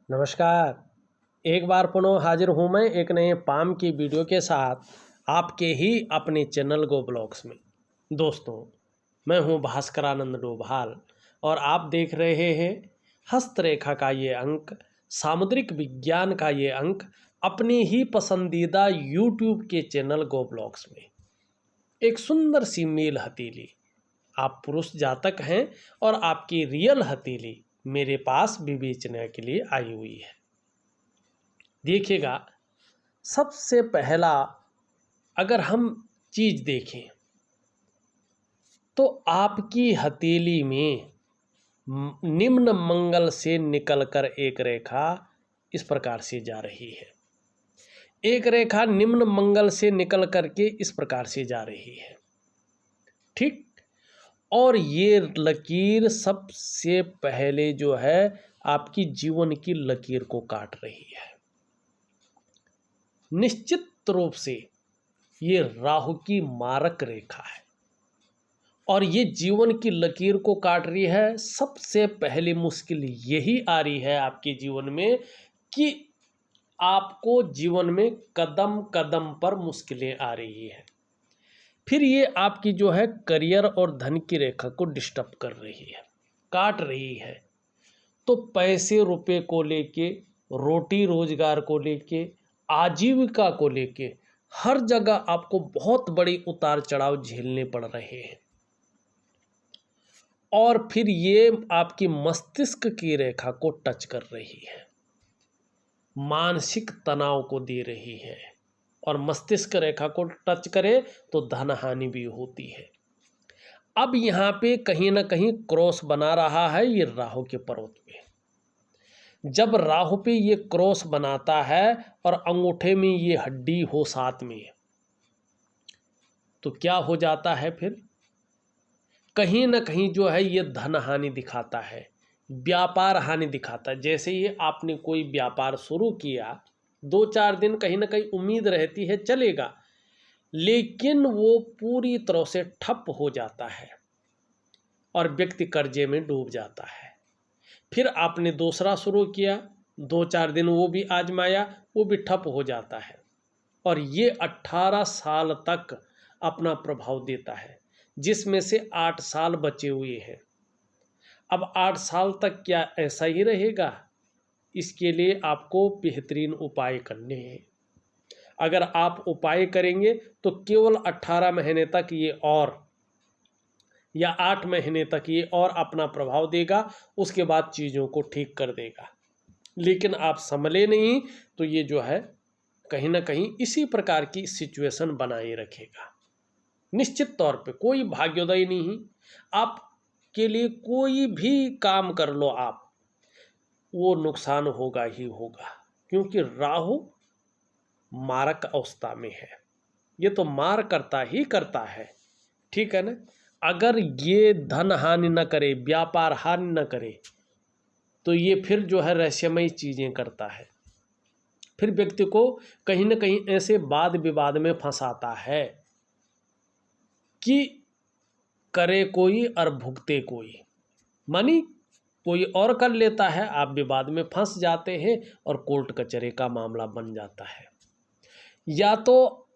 नमस्कार। एक बार पुनः हाजिर हूँ मैं एक नए पाम की वीडियो के साथ आपके ही अपने चैनल गो ब्लॉग्स में। दोस्तों, मैं हूँ भास्करानंद डोभाल और आप देख रहे हैं हस्तरेखा का ये अंक, सामुद्रिक विज्ञान का ये अंक अपनी ही पसंदीदा यूट्यूब के चैनल गो ब्लॉग्स में। एक सुंदर सी मेल हथेली, आप पुरुष जातक हैं और आपकी रियल हथेली मेरे पास विवेचना के लिए आई हुई है। देखिएगा, सबसे पहला अगर हम चीज देखें तो आपकी हथेली में निम्न मंगल से निकलकर एक रेखा इस प्रकार से जा रही है। एक रेखा निम्न मंगल से निकल करके इस प्रकार से जा रही है, ठीक। और ये लकीर सबसे पहले जो है आपकी जीवन की लकीर को काट रही है। निश्चित रूप से ये राहु की मारक रेखा है और ये जीवन की लकीर को काट रही है। सबसे पहली मुश्किल यही आ रही है आपके जीवन में कि आपको जीवन में कदम कदम पर मुश्किलें आ रही है। फिर ये आपकी जो है करियर और धन की रेखा को डिस्टर्ब कर रही है, काट रही है। तो पैसे रुपए को लेके, रोटी रोजगार को लेके, आजीविका को लेके हर जगह आपको बहुत बड़ी उतार चढ़ाव झेलने पड़ रहे हैं। और फिर ये आपकी मस्तिष्क की रेखा को टच कर रही है, मानसिक तनाव को दे रही है। और मस्तिष्क रेखा को टच करे तो धन हानि भी होती है। अब यहाँ पे कहीं ना कहीं क्रॉस बना रहा है ये राहु के पर्वत पे। जब राहु पे ये क्रॉस बनाता है और अंगूठे में ये हड्डी हो साथ में, तो क्या हो जाता है फिर कहीं ना कहीं जो है ये धन हानि दिखाता है, व्यापार हानि दिखाता है। जैसे ही आपने कोई व्यापार शुरू किया, 2-4 दिन कहीं ना कहीं उम्मीद रहती है चलेगा, लेकिन वो पूरी तरह से ठप हो जाता है और व्यक्ति कर्जे में डूब जाता है। फिर आपने दूसरा शुरू किया, 2-4 दिन वो भी आजमाया, वो भी ठप हो जाता है और ये 18 साल तक अपना प्रभाव देता है, जिसमें से 8 साल बचे हुए हैं। अब 8 साल तक क्या ऐसा ही रहेगा? इसके लिए आपको बेहतरीन उपाय करने हैं। अगर आप उपाय करेंगे तो केवल 18 महीने तक ये और या 8 महीने तक ये और अपना प्रभाव देगा, उसके बाद चीज़ों को ठीक कर देगा। लेकिन आप संभले नहीं तो ये जो है कहीं ना कहीं इसी प्रकार की सिचुएशन बनाए रखेगा। निश्चित तौर पे कोई भाग्योदय नहीं, आपके लिए कोई भी काम कर लो आप, वो नुकसान होगा ही होगा, क्योंकि राहु मारक अवस्था में है। ये तो मार करता ही करता है, ठीक है ना। अगर ये धन हानि न करे, व्यापार हानि न करे, तो ये फिर जो है रहस्यमयी चीज़ें करता है। फिर व्यक्ति को कहीं ना कहीं ऐसे वाद विवाद में फंसाता है कि करे कोई और भुगते कोई, मानी कोई और कर लेता है, आप विवाद में फंस जाते हैं और कोर्ट कचहरी का मामला बन जाता है। या तो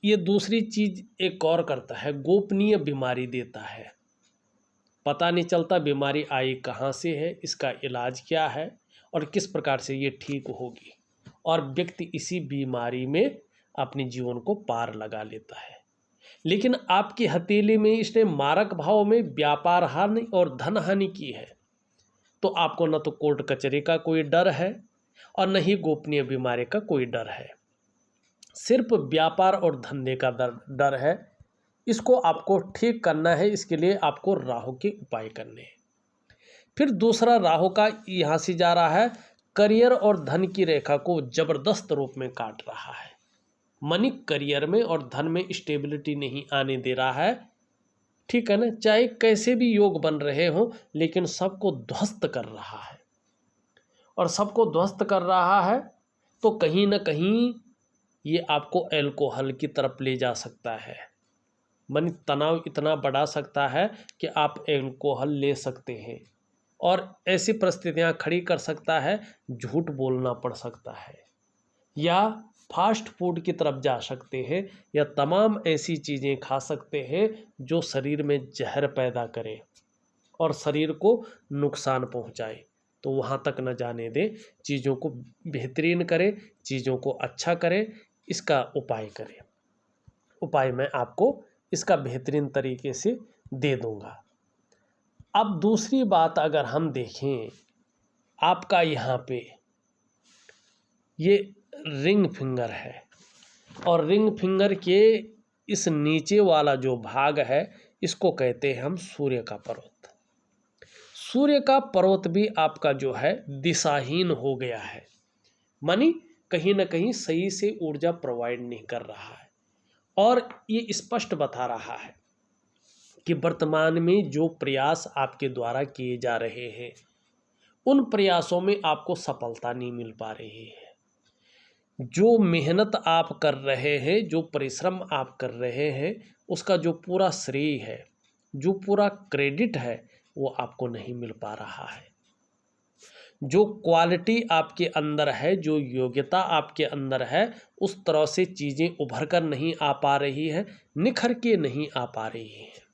ये दूसरी चीज़ एक और करता है, गोपनीय बीमारी देता है। पता नहीं चलता बीमारी आई कहाँ से है, इसका इलाज क्या है और किस प्रकार से ये ठीक होगी, और व्यक्ति इसी बीमारी में अपने जीवन को पार लगा लेता है। लेकिन आपकी हथेली में इसने मारक भाव में व्यापार हानि और धन हानि की है, तो आपको न तो कोर्ट कचहरी का कोई डर है और न ही गोपनीय बीमारी का कोई डर है, सिर्फ व्यापार और धंधे का डर है। इसको आपको ठीक करना है, इसके लिए आपको राहु के उपाय करने हैं। फिर दूसरा राहु का यहाँ से जा रहा है, करियर और धन की रेखा को जबरदस्त रूप में काट रहा है। मनी करियर में और धन में स्टेबिलिटी नहीं आने दे रहा है, ठीक है ना। चाहे कैसे भी योग बन रहे हों, लेकिन सबको ध्वस्त कर रहा है। और सबको ध्वस्त कर रहा है तो कहीं ना कहीं ये आपको अल्कोहल की तरफ ले जा सकता है। मन तनाव इतना बढ़ा सकता है कि आप अल्कोहल ले सकते हैं। और ऐसी परिस्थितियां खड़ी कर सकता है, झूठ बोलना पड़ सकता है, या फास्ट फूड की तरफ जा सकते हैं, या तमाम ऐसी चीज़ें खा सकते हैं जो शरीर में जहर पैदा करे और शरीर को नुकसान पहुंचाए। तो वहाँ तक न जाने दें, चीज़ों को बेहतरीन करें, चीज़ों को अच्छा करें, इसका उपाय करें। उपाय मैं आपको इसका बेहतरीन तरीके से दे दूंगा। अब दूसरी बात अगर हम देखें, आपका यहाँ पे ये रिंग फिंगर है, और रिंग फिंगर के इस नीचे वाला जो भाग है इसको कहते हैं हम सूर्य का पर्वत। सूर्य का पर्वत भी आपका जो है दिशाहीन हो गया है, मानी कहीं ना कहीं सही से ऊर्जा प्रोवाइड नहीं कर रहा है, और ये स्पष्ट बता रहा है कि वर्तमान में जो प्रयास आपके द्वारा किए जा रहे हैं उन प्रयासों में आपको सफलता नहीं मिल पा रही है। जो मेहनत आप कर रहे हैं, जो परिश्रम आप कर रहे हैं, उसका जो पूरा श्रेय है, जो पूरा क्रेडिट है, वो आपको नहीं मिल पा रहा है। जो क्वालिटी आपके अंदर है, जो योग्यता आपके अंदर है, उस तरह से चीज़ें उभर कर नहीं आ पा रही है, निखर के नहीं आ पा रही है।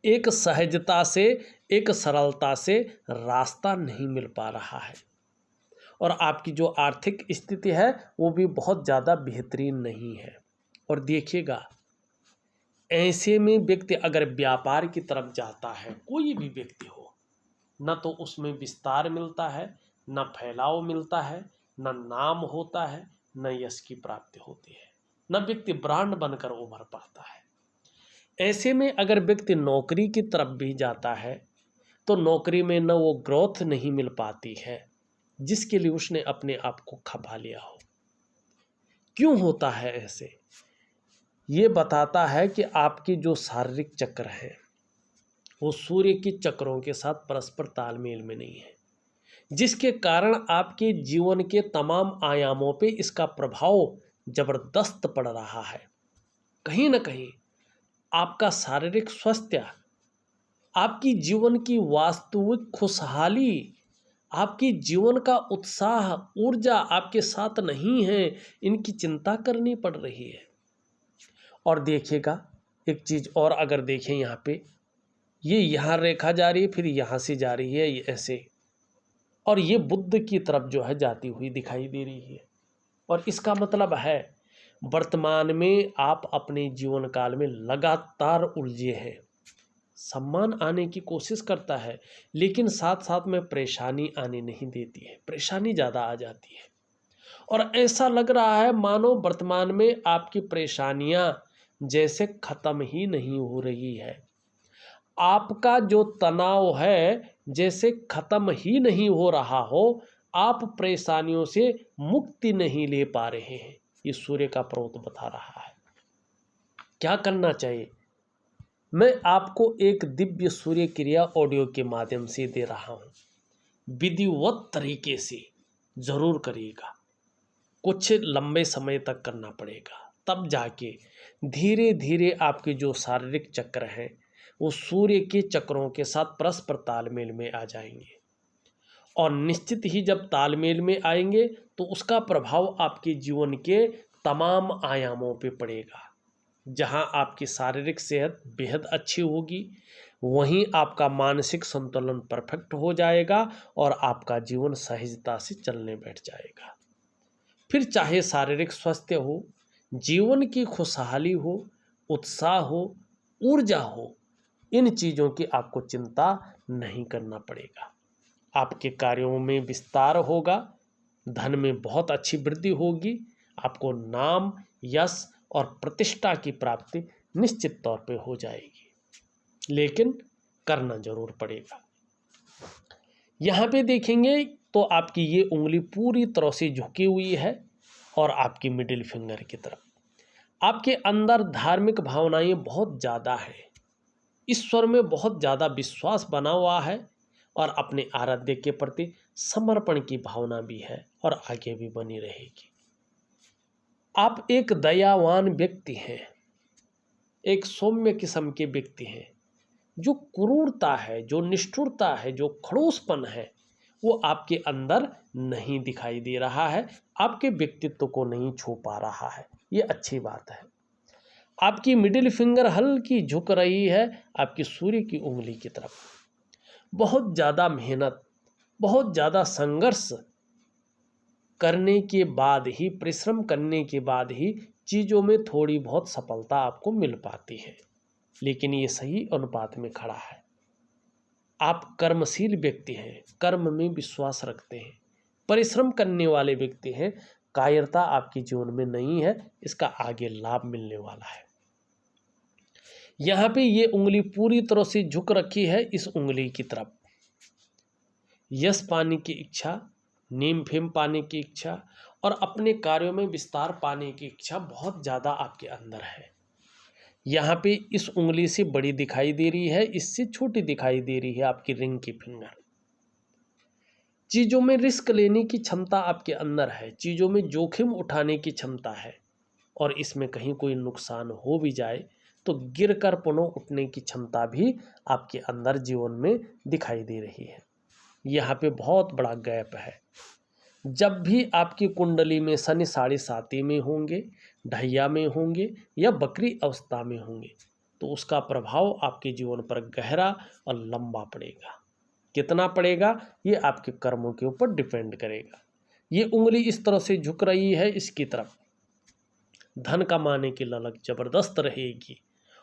एक सहजता से, एक सरलता से रास्ता नहीं मिल पा रहा है, और आपकी जो आर्थिक स्थिति है वो भी बहुत ज़्यादा बेहतरीन नहीं है। और देखिएगा, ऐसे में व्यक्ति अगर व्यापार की तरफ जाता है, कोई भी व्यक्ति हो, न तो उसमें विस्तार मिलता है, न फैलाव मिलता है, न नाम होता है, न यश की प्राप्ति होती है, न व्यक्ति ब्रांड बनकर उभर पाता है। ऐसे में अगर व्यक्ति नौकरी की तरफ भी जाता है तो नौकरी में न वो ग्रोथ नहीं मिल पाती है जिसके लिए उसने अपने आप को खपा लिया हो। क्यों होता है ऐसे? ये बताता है कि आपके जो शारीरिक चक्र हैं वो सूर्य के चक्रों के साथ परस्पर तालमेल में नहीं है, जिसके कारण आपके जीवन के तमाम आयामों पे इसका प्रभाव जबरदस्त पड़ रहा है। कहीं ना कहीं आपका शारीरिक स्वास्थ्य, आपकी जीवन की वास्तविक खुशहाली, आपकी जीवन का उत्साह, ऊर्जा आपके साथ नहीं है, इनकी चिंता करनी पड़ रही है। और देखिएगा एक चीज़ और, अगर देखें यहाँ पे, ये यहाँ रेखा जा रही है, फिर यहाँ से जा रही है, ये ऐसे, और ये बुद्ध की तरफ जो है जाती हुई दिखाई दे रही है। और इसका मतलब है वर्तमान में आप अपने जीवन काल में लगातार उलझे हैं। सम्मान आने की कोशिश करता है, लेकिन साथ साथ में परेशानी आने नहीं देती है, परेशानी ज़्यादा आ जाती है। और ऐसा लग रहा है मानो वर्तमान में आपकी परेशानियां जैसे ख़त्म ही नहीं हो रही है। आपका जो तनाव है जैसे ख़त्म ही नहीं हो रहा हो, आप परेशानियों से मुक्ति नहीं ले पा रहे हैं। ये सूर्य का पर्वत बता रहा है। क्या करना चाहिए? मैं आपको एक दिव्य सूर्य क्रिया ऑडियो के माध्यम से दे रहा हूँ, विधिवत तरीके से ज़रूर करिएगा। कुछ लंबे समय तक करना पड़ेगा, तब जाके धीरे धीरे आपके जो शारीरिक चक्र हैं वो सूर्य के चक्रों के साथ परस्पर तालमेल में आ जाएंगे। और निश्चित ही जब तालमेल में आएंगे तो उसका प्रभाव आपके जीवन के तमाम आयामों पे पड़ेगा। जहां आपकी शारीरिक सेहत बेहद अच्छी होगी, वहीं आपका मानसिक संतुलन परफेक्ट हो जाएगा और आपका जीवन सहजता से चलने बैठ जाएगा। फिर चाहे शारीरिक स्वास्थ्य हो, जीवन की खुशहाली हो, उत्साह हो, ऊर्जा हो, इन चीज़ों की आपको चिंता नहीं करना पड़ेगा। आपके कार्यों में विस्तार होगा, धन में बहुत अच्छी वृद्धि होगी, आपको नाम, यश और प्रतिष्ठा की प्राप्ति निश्चित तौर पे हो जाएगी, लेकिन करना जरूर पड़ेगा। यहाँ पे देखेंगे तो आपकी ये उंगली पूरी तरह से झुकी हुई है और आपकी मिडिल फिंगर की तरफ। आपके अंदर धार्मिक भावनाएं बहुत ज़्यादा है, ईश्वर में बहुत ज़्यादा विश्वास बना हुआ है और अपने आराध्य के प्रति समर्पण की भावना भी है और आगे भी बनी रहेगी। आप एक दयावान व्यक्ति हैं, एक सौम्य किस्म के व्यक्ति हैं, जो क्रूरता है, जो निष्ठुरता है, जो खड़ूसपन है, वो आपके अंदर नहीं दिखाई दे रहा है, आपके व्यक्तित्व को नहीं छू पा रहा है। ये अच्छी बात है। आपकी मिडिल फिंगर हल्की झुक रही है आपकी सूर्य की उंगली की तरफ। बहुत ज़्यादा मेहनत, बहुत ज़्यादा संघर्ष करने के बाद ही, परिश्रम करने के बाद ही चीज़ों में थोड़ी बहुत सफलता आपको मिल पाती है, लेकिन ये सही अनुपात में खड़ा है। आप कर्मशील व्यक्ति हैं, कर्म में विश्वास रखते हैं, परिश्रम करने वाले व्यक्ति हैं। कायरता आपके जीवन में नहीं है, इसका आगे लाभ मिलने वाला है। यहाँ पे ये उंगली पूरी तरह से झुक रखी है इस उंगली की तरफ। यश पाने की इच्छा, नीम फेम पाने की इच्छा और अपने कार्यों में विस्तार पाने की इच्छा बहुत ज़्यादा आपके अंदर है। यहाँ पे इस उंगली से बड़ी दिखाई दे रही है, इससे छोटी दिखाई दे रही है आपकी रिंग की फिंगर। चीज़ों में रिस्क लेने की क्षमता आपके अंदर है, चीज़ों में जोखिम उठाने की क्षमता है, और इसमें कहीं कोई नुकसान हो भी जाए तो गिर कर पुनः उठने की क्षमता भी आपके अंदर जीवन में दिखाई दे रही है। यहाँ पे बहुत बड़ा गैप है। जब भी आपकी कुंडली में शनि 7.5 में होंगे, ढैया में होंगे या बकरी अवस्था में होंगे, तो उसका प्रभाव आपके जीवन पर गहरा और लंबा पड़ेगा। कितना पड़ेगा ये आपके कर्मों के ऊपर डिपेंड करेगा। ये उंगली इस तरह से झुक रही है इसकी तरफ, धन कमाने की ललक जबरदस्त रहेगी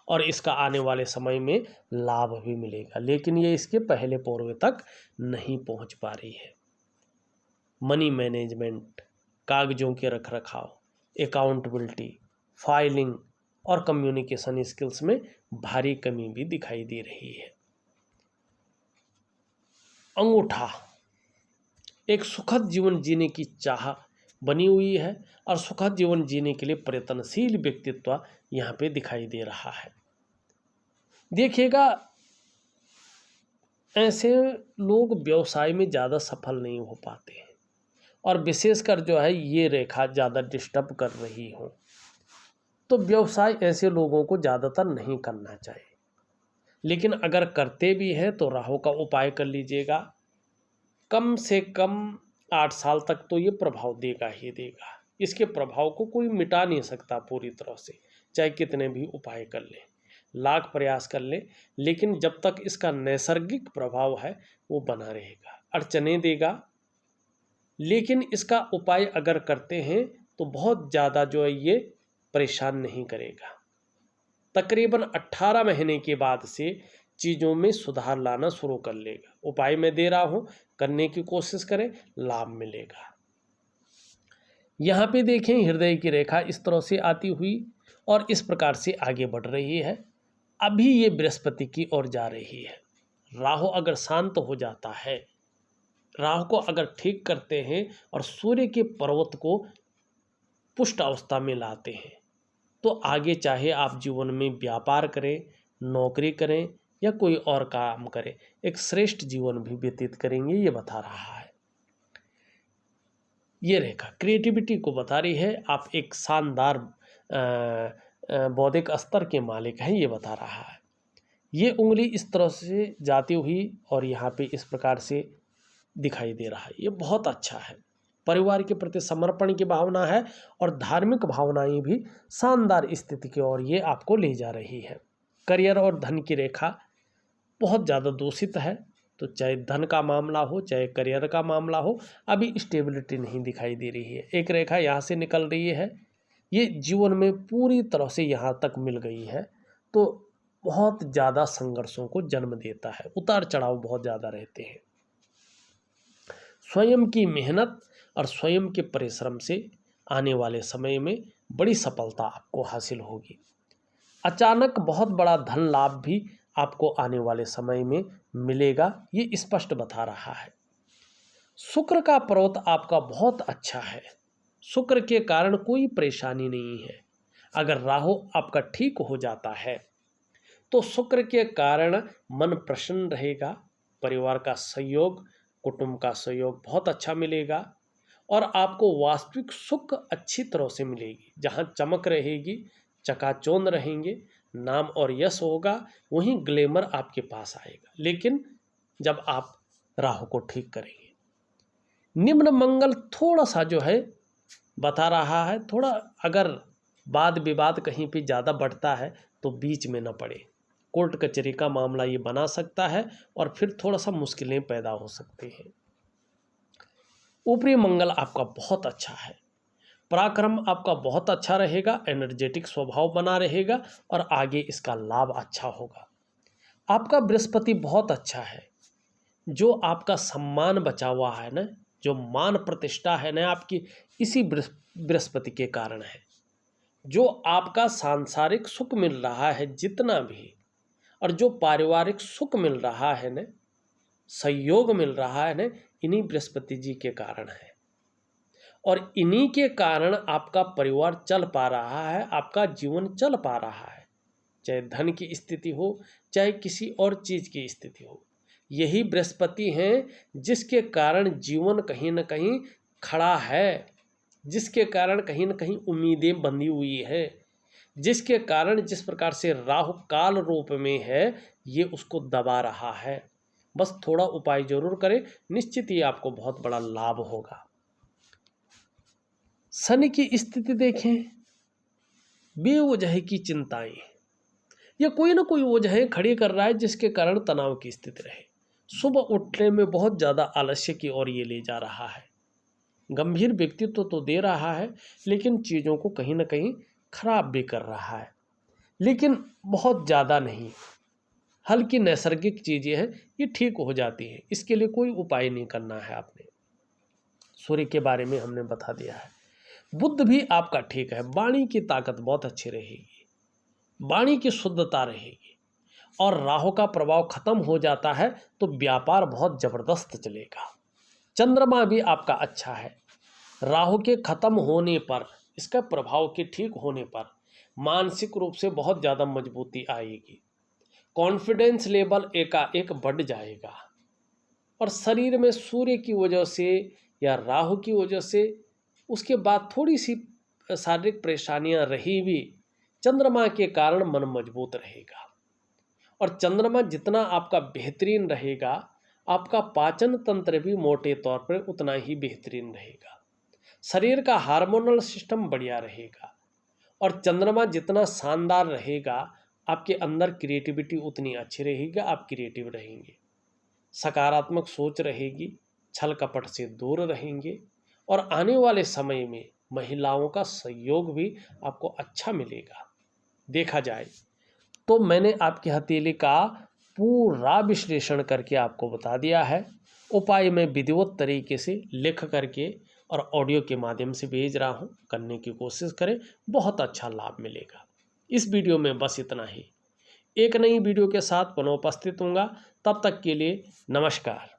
और इसका आने वाले समय में लाभ भी मिलेगा, लेकिन ये इसके पहले पौरवे तक नहीं पहुंच पा रही है। मनी मैनेजमेंट, कागजों के रख रखाव, अकाउंटेबिलिटी, फाइलिंग और कम्युनिकेशन स्किल्स में भारी कमी भी दिखाई दे रही है। अंगूठा, एक सुखद जीवन जीने की चाह बनी हुई है और सुखद जीवन जीने के लिए प्रयत्नशील व्यक्तित्व यहाँ पे दिखाई दे रहा है। देखिएगा, ऐसे लोग व्यवसाय में ज़्यादा सफल नहीं हो पाते हैं और विशेषकर जो है ये रेखा ज़्यादा डिस्टर्ब कर रही हो तो व्यवसाय ऐसे लोगों को ज़्यादातर नहीं करना चाहिए। लेकिन अगर करते भी हैं तो राहु का उपाय कर लीजिएगा। कम से कम 8 साल तक तो ये प्रभाव देगा ही देगा। इसके प्रभाव को कोई मिटा नहीं सकता पूरी तरह से, चाहे कितने भी उपाय कर लें, लाख प्रयास कर लें, लेकिन जब तक इसका नैसर्गिक प्रभाव है वो बना रहेगा, अड़चने देगा। लेकिन इसका उपाय अगर करते हैं तो बहुत ज़्यादा जो है ये परेशान नहीं करेगा। तकरीबन 18 महीने के बाद से चीज़ों में सुधार लाना शुरू कर लेगा। उपाय मैं दे रहा हूँ, करने की कोशिश करें, लाभ मिलेगा। यहाँ पे देखें, हृदय की रेखा इस तरह से आती हुई और इस प्रकार से आगे बढ़ रही है। अभी ये बृहस्पति की ओर जा रही है। राहु अगर शांत हो जाता है, राहु को अगर ठीक करते हैं और सूर्य के पर्वत को पुष्ट अवस्था में लाते हैं तो आगे चाहे आप जीवन में व्यापार करें, नौकरी करें या कोई और काम करें, एक श्रेष्ठ जीवन भी व्यतीत करेंगे, ये बता रहा है। ये रेखा क्रिएटिविटी को बता रही है, आप एक शानदार बौद्धिक स्तर के मालिक हैं, ये बता रहा है। ये उंगली इस तरह से जाती हुई और यहाँ पे इस प्रकार से दिखाई दे रहा है, ये बहुत अच्छा है। परिवार के प्रति समर्पण की भावना है और धार्मिक भावनाएं भी शानदार स्थिति की ओर ये आपको ले जा रही है। करियर और धन की रेखा बहुत ज़्यादा दूषित है, तो चाहे धन का मामला हो चाहे करियर का मामला हो, अभी स्टेबिलिटी नहीं दिखाई दे रही है। एक रेखा यहाँ से निकल रही है, ये जीवन में पूरी तरह से यहाँ तक मिल गई है तो बहुत ज़्यादा संघर्षों को जन्म देता है, उतार चढ़ाव बहुत ज़्यादा रहते हैं। स्वयं की मेहनत और स्वयं के परिश्रम से आने वाले समय में बड़ी सफलता आपको हासिल होगी। अचानक बहुत बड़ा धन लाभ भी आपको आने वाले समय में मिलेगा, ये स्पष्ट बता रहा है। शुक्र का पर्वत आपका बहुत अच्छा है, शुक्र के कारण कोई परेशानी नहीं है। अगर राहु आपका ठीक हो जाता है तो शुक्र के कारण मन प्रसन्न रहेगा, परिवार का सहयोग, कुटुंब का सहयोग बहुत अच्छा मिलेगा और आपको वास्तविक सुख अच्छी तरह से मिलेगी। जहाँ चमक रहेगी, चकाचौंध रहेंगे, नाम और यश होगा, वहीं ग्लैमर आपके पास आएगा, लेकिन जब आप राहु को ठीक करेंगे। निम्न मंगल थोड़ा सा जो है बता रहा है, थोड़ा अगर वाद विवाद कहीं पे ज़्यादा बढ़ता है तो बीच में न पड़े, कोर्ट कचहरी का मामला ये बना सकता है और फिर थोड़ा सा मुश्किलें पैदा हो सकती हैं। ऊपरी मंगल आपका बहुत अच्छा है, पराक्रम आपका बहुत अच्छा रहेगा, एनर्जेटिक स्वभाव बना रहेगा और आगे इसका लाभ अच्छा होगा। आपका बृहस्पति बहुत अच्छा है, जो आपका सम्मान बचा हुआ है ना, जो मान प्रतिष्ठा है ना आपकी, इसी बृहस्पति के कारण है। जो आपका सांसारिक सुख मिल रहा है जितना भी, और जो पारिवारिक सुख मिल रहा है ना, सहयोग मिल रहा है ना, इन्हीं बृहस्पति जी के कारण है। और इन्हीं के कारण आपका परिवार चल पा रहा है, आपका जीवन चल पा रहा है, चाहे धन की स्थिति हो, चाहे किसी और चीज़ की स्थिति हो। यही बृहस्पति हैं जिसके कारण जीवन कहीं न कहीं खड़ा है, जिसके कारण कहीं न कहीं उम्मीदें बंधी हुई है, जिसके कारण जिस प्रकार से राहु काल रूप में है ये उसको दबा रहा है। बस थोड़ा उपाय जरूर करें, निश्चित ही आपको बहुत बड़ा लाभ होगा। शनि की स्थिति देखें, बेवजह की चिंताएं या कोई ना कोई वजहें खड़ी कर रहा है जिसके कारण तनाव की स्थिति रहे। सुबह उठने में बहुत ज़्यादा आलस्य की ओर ये ले जा रहा है। गंभीर व्यक्तित्व तो दे रहा है, लेकिन चीज़ों को कहीं ना कहीं खराब भी कर रहा है, लेकिन बहुत ज़्यादा नहीं। हल्की नैसर्गिक चीज़ें हैं, ये ठीक हो जाती हैं, इसके लिए कोई उपाय नहीं करना है आपने। सूर्य के बारे में हमने बता दिया है। बुद्ध भी आपका ठीक है, वाणी की ताकत बहुत अच्छी रहेगी, वाणी की शुद्धता रहेगी, और राहु का प्रभाव खत्म हो जाता है तो व्यापार बहुत जबरदस्त चलेगा। चंद्रमा भी आपका अच्छा है, राहु के खत्म होने पर, इसका प्रभाव के ठीक होने पर मानसिक रूप से बहुत ज़्यादा मजबूती आएगी, कॉन्फिडेंस लेवल एकाएक बढ़ जाएगा, और शरीर में सूर्य की वजह से या राहु की वजह से उसके बाद थोड़ी सी शारीरिक परेशानियां रही भी, चंद्रमा के कारण मन मजबूत रहेगा। और चंद्रमा जितना आपका बेहतरीन रहेगा, आपका पाचन तंत्र भी मोटे तौर पर उतना ही बेहतरीन रहेगा, शरीर का हार्मोनल सिस्टम बढ़िया रहेगा, और चंद्रमा जितना शानदार रहेगा आपके अंदर क्रिएटिविटी उतनी अच्छी रहेगी, आप क्रिएटिव रहेंगे, सकारात्मक सोच रहेगी, छल कपट से दूर रहेंगे, और आने वाले समय में महिलाओं का सहयोग भी आपको अच्छा मिलेगा। देखा जाए तो मैंने आपकी हथेली का पूरा विश्लेषण करके आपको बता दिया है। उपाय मैं विधिवत तरीके से लिख करके और ऑडियो के माध्यम से भेज रहा हूँ, करने की कोशिश करें, बहुत अच्छा लाभ मिलेगा। इस वीडियो में बस इतना ही। एक नई वीडियो के साथ पुनः उपस्थित होऊंगा, तब तक के लिए नमस्कार।